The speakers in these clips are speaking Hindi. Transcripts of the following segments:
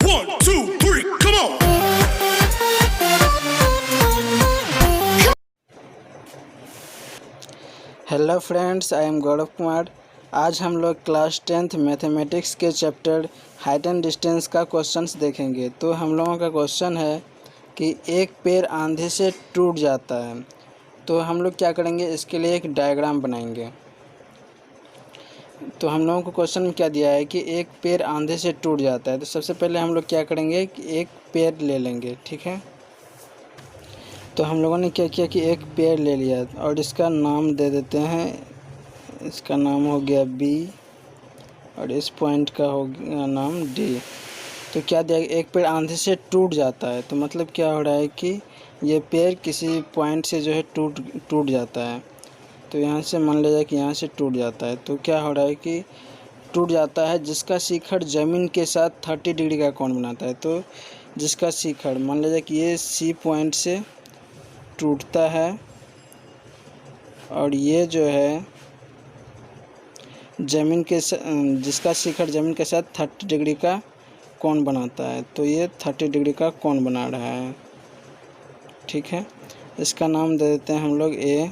1, 2, 3, come on! Hello friends, I am Gaurav Kumar. आज हम लोग क्लास 10th मैथमेटिक्स के चैप्टर हाइट एंड डिस्टेंस का क्वेश्चंस देखेंगे। तो हम लोगों का क्वेश्चन है कि एक पेड़ आंधी से टूट जाता है। तो हम लोग क्या करेंगे, इसके लिए एक डायग्राम बनाएंगे। तो हम लोगों को क्वेश्चन में क्या दिया है कि एक पेड़ आंधी से टूट जाता है। तो सबसे पहले हम लोग क्या करेंगे कि एक पेड़ ले लेंगे, ठीक है। तो हम लोगों ने क्या किया कि एक पेड़ ले लिया और इसका नाम दे देते हैं। इसका नाम हो गया B और इस पॉइंट का हो गया नाम D। तो क्या दिया, एक पेड़ आंधी से टूट जाता है। तो मतलब क्या हो रहा है कि ये पेड़ किसी पॉइंट से जो है टूट जाता है। तो यहाँ से मान लिया जाए कि यहाँ से टूट जाता है। तो क्या हो रहा है कि टूट जाता है जिसका शिखर ज़मीन के साथ 30 डिग्री का कोण बनाता है। तो जिसका शिखर मान लिया जाए कि ये C पॉइंट से टूटता है और ये जो है ज़मीन के जिसका शिखर ज़मीन के साथ 30 डिग्री का कोण बनाता है। तो ये 30 डिग्री का कोण बना रहा है, ठीक है। इसका नाम दे देते हैं हम लोग A।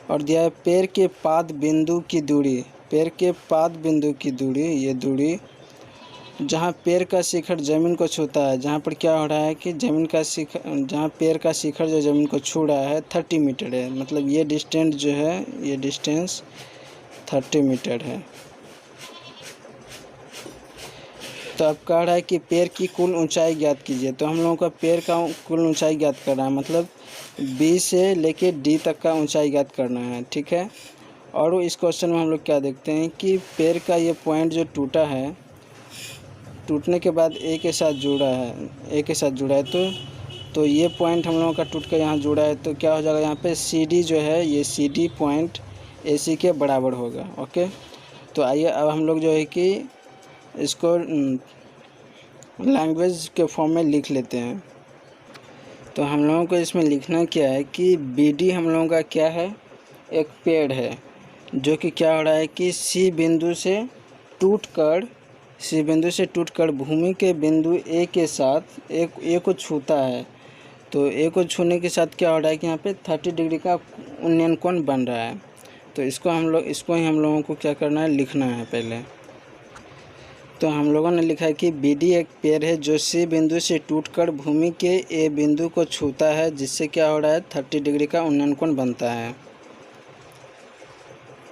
और दिया है पेड़ के पाद बिंदु की दूरी। पेड़ के पाद बिंदु की दूरी, ये दूरी जहाँ पेड़ का शिखर ज़मीन को छूता है, जहाँ पर क्या हो रहा है कि ज़मीन का शिखर, जहाँ पेड़ का शिखर जो ज़मीन को छू रहा है 30 मीटर है। मतलब ये डिस्टेंस जो है, ये डिस्टेंस 30 मीटर है। तो अब कह रहा है कि पेड़ की कुल ऊंचाई ज्ञात कीजिए। तो हम लोगों का पेड़ का कुल ऊंचाई ज्ञात करना है, मतलब B से लेके D तक का ऊंचाई ज्ञात करना है, ठीक है। और इस क्वेश्चन में हम लोग क्या देखते हैं कि पेड़ का ये पॉइंट जो टूटा है, टूटने के बाद A के साथ जुड़ा है, तो ये पॉइंट हम लोगों का टूट कर यहाँ जुड़ा है। तो क्या हो जाएगा, यहाँ पे CD जो है, ये CD पॉइंट AC के बराबर होगा, ओके। तो आइए अब हम लोग जो है कि इसको लैंग्वेज के फॉर्म में लिख लेते हैं। तो हम लोगों को इसमें लिखना क्या है कि BD हम लोगों का क्या है, एक पेड़ है जो कि क्या हो रहा है कि C बिंदु से टूटकर भूमि के बिंदु A के साथ A को छूता है। तो A को छूने के साथ क्या हो रहा है कि यहाँ पे 30 डिग्री का उन्नयन कोण बन रहा है। तो इसको ही हम लोगों को क्या करना है, लिखना है पहले। तो हम लोगों ने लिखा है कि BD एक पेड़ है जो C बिंदु से टूटकर भूमि के A बिंदु को छूता है, जिससे क्या हो रहा है 30 डिग्री का उन्नयन कोण बनता है।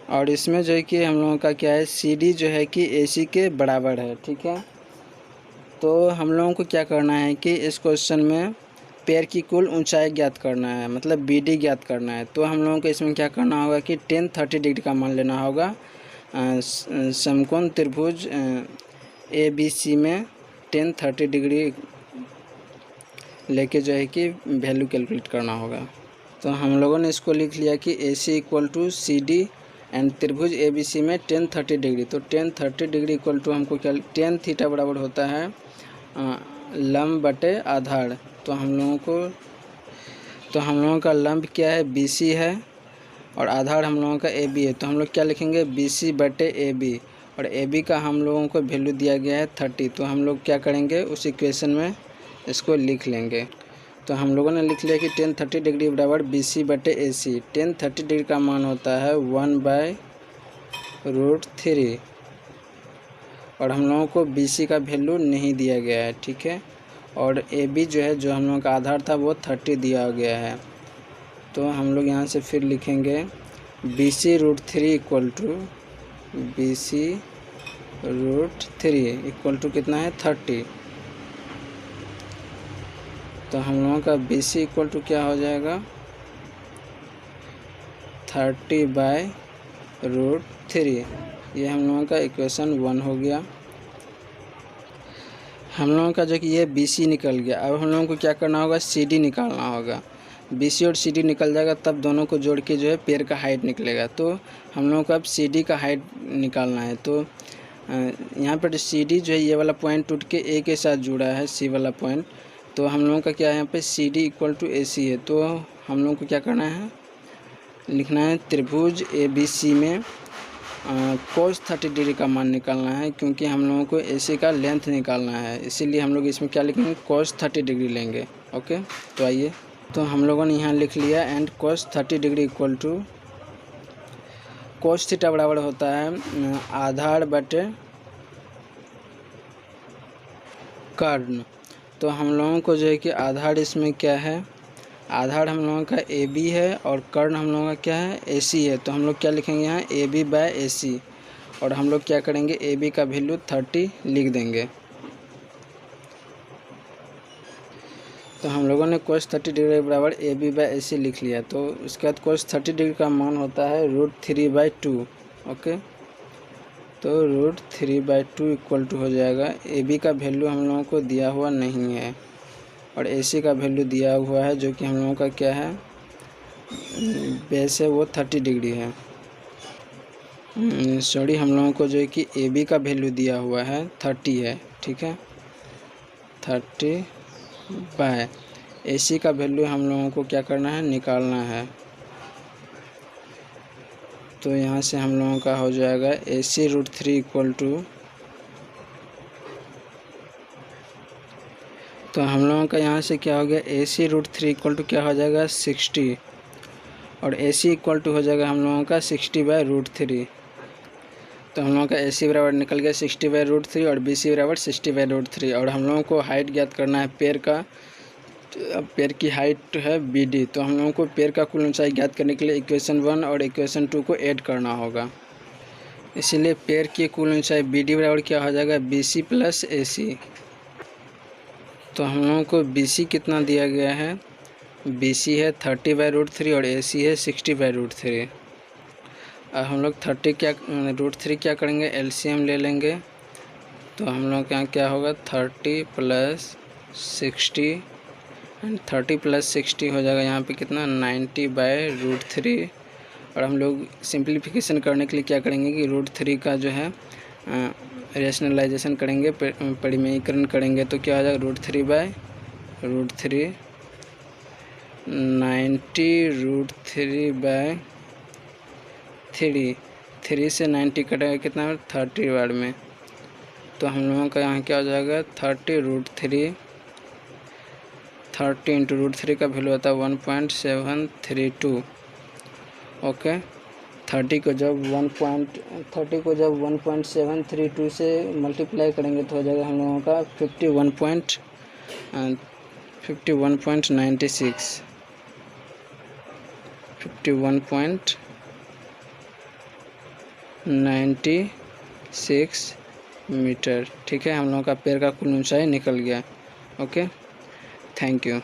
और इसमें जो है कि हम लोगों का क्या है, CD जो है कि AC के बराबर है, ठीक है। तो हम लोगों को क्या करना है कि इस क्वेश्चन में पेड़ की कुल ऊंचाई ज्ञात करना है, मतलब BD ज्ञात करना है। तो हम लोगों को इसमें क्या करना होगा कि tan 30 डिग्री का मान लेना होगा। समकोण त्रिभुज ABC में tan 30 डिग्री लेके जो है कि वैल्यू कैलकुलेट करना होगा। तो हम लोगों ने इसको लिख लिया कि AC = CD एंड त्रिभुज ABC में tan 30 डिग्री। तो tan 30 डिग्री इक्वल टू हमको क्या, tan थीटा बराबर होता है लंब बटे आधार। तो हम लोगों का लंब क्या है, BC है और आधार हम लोगों का AB है। तो हम लोग क्या लिखेंगे, BC बटे AB। और AB का हम लोगों को वैल्यू दिया गया है 30। तो हम लोग क्या करेंगे, उस इक्वेशन में इसको लिख लेंगे। तो हम लोगों ने लिख लिया कि tan 30 डिग्री बराबर BC बटे AC। tan 30 डिग्री का मान होता है 1/√3। और हम लोगों को BC का वैल्यू नहीं दिया गया है, ठीक है। और AB जो है, जो हम लोगों का आधार था, वो 30 दिया गया है। तो हम लोग यहाँ से फिर लिखेंगे BC√3 इक्वल टू कितना है, 30। तो हम लोगों का BC इक्वल टू क्या हो जाएगा, 30/√3। ये हम लोगों का इक्वेशन 1 हो गया। हम लोगों का जो कि ये BC निकल गया। अब हम लोगों को क्या करना होगा, CD निकालना होगा। BC और CD निकल जाएगा, तब दोनों को जोड़ के जो है पेड़ का हाइट निकलेगा। तो हम लोगों को अब CD का हाइट निकालना है। तो यहाँ पर CD जो है, ये वाला पॉइंट टूट के A के साथ जुड़ा है, C वाला पॉइंट। तो हम लोगों का क्या है, यहाँ पे CD = AC है। तो हम लोगों को क्या करना है, लिखना है त्रिभुज ABC में कोस 30 डिग्री का मान निकालना है, क्योंकि हम लोगों को AC का लेंथ निकालना है, इसीलिए हम लोग इसमें क्या लिखेंगे, कोस 30 डिग्री लेंगे। ओके, तो आइए, तो हम लोगों ने यहाँ लिख लिया and cos 30 degree equal to cos theta बराबर होता है आधार बटे कर्ण। तो हम लोगों को जो है कि आधार इसमें क्या है, आधार हम लोगों का AB है और कर्ण हम लोगों का क्या है, AC है। तो हम लोग क्या लिखेंगे यहाँ AB/AC, और हम लोग क्या करेंगे, AB का वैल्यू 30 लिख देंगे। तो हम लोगों ने कोस 30 डिग्री बराबर AB/AC लिख लिया। तो उसके बाद कोस 30 डिग्री का मान होता है √3/2। ओके, तो √3/2 इक्वल टू हो जाएगा, AB का वैल्यू हम लोगों को दिया हुआ नहीं है और AC का वैल्यू दिया हुआ है, जो कि हम लोगों का क्या है, बेस है वो 30 डिग्री है। सॉरी, हम लोगों को जो है कि AB का वैल्यू दिया हुआ है 30 है, ठीक है, 30/AC का वैल्यू हम लोगों को क्या करना है, निकालना है। तो यहाँ से हम लोगों का हो जाएगा AC √3 इक्वल टू, तो हम लोगों का यहाँ से क्या हो गया, AC √3 इक्वल टू क्या हो जाएगा, 60, और AC इक्वल टू हो जाएगा हम लोगों का 60/√3। तो हम लोगों का AC बराबर निकल गया 60/√3 और BC बराबर 60/√3। और हम लोगों को हाइट ज्ञात करना है पेड़ का, पेड़ की हाइट है BD। तो हम लोगों को पेड़ का कुल ऊंचाई ज्ञात करने के लिए इक्वेशन 1 और इक्वेशन 2 को ऐड करना होगा। इसीलिए पेड़ की कुल ऊंचाई BD बराबर क्या हो जाएगा, BC + AC। तो हम लोगों को BC कितना दिया गया है, BC है 30/√3 और AC है 60/√3। अब हम लोग 30 क्या √3 क्या करेंगे, LCM ले लेंगे। तो हम लोग के यहाँ क्या होगा, 30 + 60 एंड 30 + 60 हो जाएगा यहाँ पे कितना, 90/√3। और हम लोग सिंप्लीफिकेशन करने के लिए क्या करेंगे कि √3 का जो है रेशनलाइजेशन करेंगे, परिमेयीकरण करेंगे। तो क्या हो जाएगा, √3/√3 90√3/3, 3 से 90 कटेगा कितना, 30 बार में। तो हम लोगों का यहाँ क्या हो जाएगा, 30√3, 30 × √3 का वैल्यू होता है 1.732। ओके, 30 को जब 1.732 से मल्टीप्लाई करेंगे तो हो जाएगा हम लोगों का 51.96, 51.96 मीटर। ठीक है, हम लोगों का पेड़ का कुल ऊंचाई निकल गया। Okay, thank you.